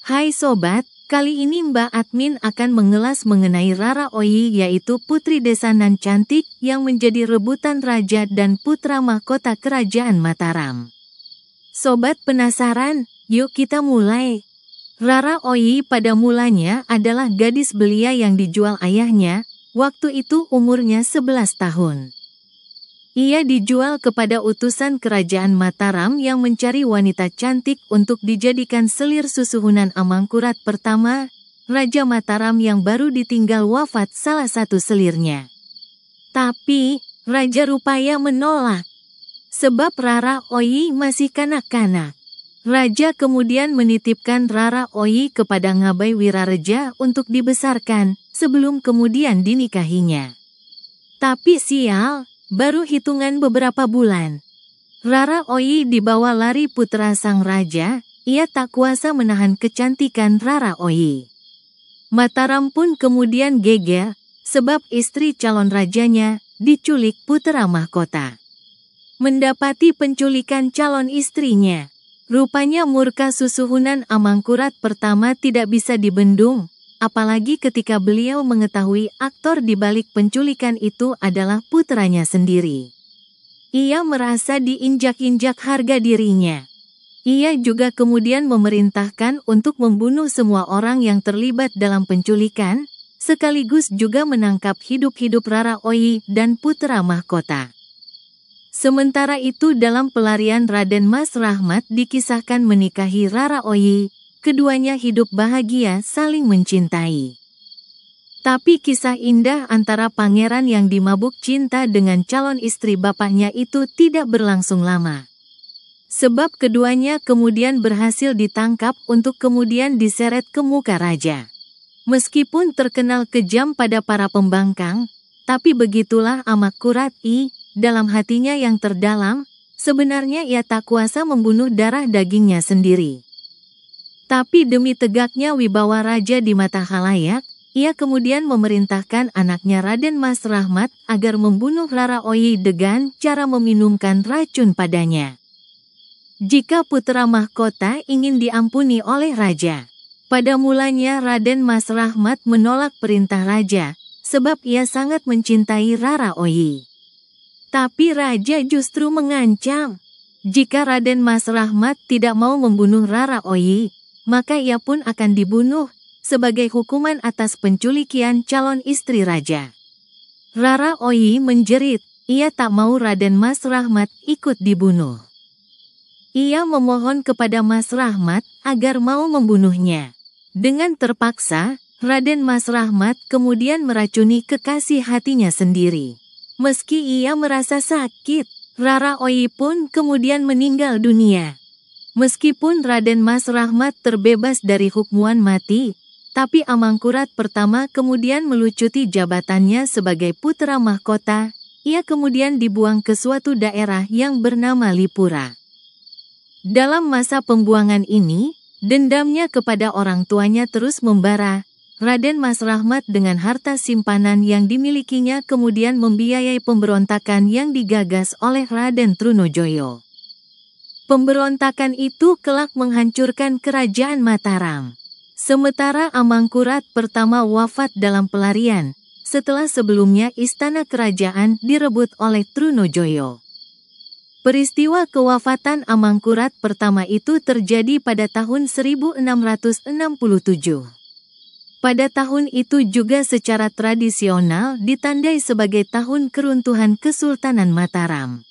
Hai sobat, kali ini Mbak Admin akan mengelas mengenai Rara Oyi, yaitu putri desa nan cantik yang menjadi rebutan raja dan putra mahkota kerajaan Mataram. Sobat penasaran? Yuk kita mulai. Rara Oyi pada mulanya adalah gadis belia yang dijual ayahnya, waktu itu umurnya 11 tahun. Ia dijual kepada utusan kerajaan Mataram yang mencari wanita cantik untuk dijadikan selir susuhunan Amangkurat pertama, Raja Mataram yang baru ditinggal wafat salah satu selirnya. Tapi, Raja Rupaya menolak. Sebab Rara Oyi masih kanak-kanak. Raja kemudian menitipkan Rara Oyi kepada Ngabai Wirareja untuk dibesarkan, sebelum kemudian dinikahinya. Tapi sial, baru hitungan beberapa bulan, Rara Oyi dibawa lari putra sang raja. Ia tak kuasa menahan kecantikan Rara Oyi. Mataram pun kemudian geger, sebab istri calon rajanya diculik putra mahkota. Mendapati penculikan calon istrinya, rupanya murka susuhunan Amangkurat pertama tidak bisa dibendung. Apalagi ketika beliau mengetahui aktor di balik penculikan itu adalah putranya sendiri. Ia merasa diinjak-injak harga dirinya. Ia juga kemudian memerintahkan untuk membunuh semua orang yang terlibat dalam penculikan, sekaligus juga menangkap hidup-hidup Rara Oyi dan putra mahkota. Sementara itu dalam pelarian Raden Mas Rahmat dikisahkan menikahi Rara Oyi. Keduanya hidup bahagia saling mencintai. Tapi kisah indah antara pangeran yang dimabuk cinta dengan calon istri bapaknya itu tidak berlangsung lama. Sebab keduanya kemudian berhasil ditangkap untuk kemudian diseret ke muka raja. Meskipun terkenal kejam pada para pembangkang, tapi begitulah Amangkurat I, dalam hatinya yang terdalam, sebenarnya ia tak kuasa membunuh darah dagingnya sendiri. Tapi demi tegaknya wibawa raja di mata khalayak, ia kemudian memerintahkan anaknya Raden Mas Rahmat agar membunuh Rara Oyi dengan cara meminumkan racun padanya. Jika putra mahkota ingin diampuni oleh raja. Pada mulanya Raden Mas Rahmat menolak perintah raja, sebab ia sangat mencintai Rara Oyi. Tapi raja justru mengancam, jika Raden Mas Rahmat tidak mau membunuh Rara Oyi, maka ia pun akan dibunuh, sebagai hukuman atas penculikan calon istri raja. Rara Oyi menjerit, ia tak mau Raden Mas Rahmat ikut dibunuh. Ia memohon kepada Mas Rahmat agar mau membunuhnya. Dengan terpaksa, Raden Mas Rahmat kemudian meracuni kekasih hatinya sendiri. Meski ia merasa sakit, Rara Oyi pun kemudian meninggal dunia. Meskipun Raden Mas Rahmat terbebas dari hukuman mati, tapi Amangkurat pertama kemudian melucuti jabatannya sebagai putra mahkota. Ia kemudian dibuang ke suatu daerah yang bernama Lipura. Dalam masa pembuangan ini, dendamnya kepada orang tuanya terus membara. Raden Mas Rahmat dengan harta simpanan yang dimilikinya kemudian membiayai pemberontakan yang digagas oleh Raden Trunojoyo. Pemberontakan itu kelak menghancurkan kerajaan Mataram. Sementara Amangkurat pertama wafat dalam pelarian, setelah sebelumnya istana kerajaan direbut oleh Trunojoyo. Peristiwa kewafatan Amangkurat pertama itu terjadi pada tahun 1667. Pada tahun itu juga secara tradisional ditandai sebagai tahun keruntuhan Kesultanan Mataram.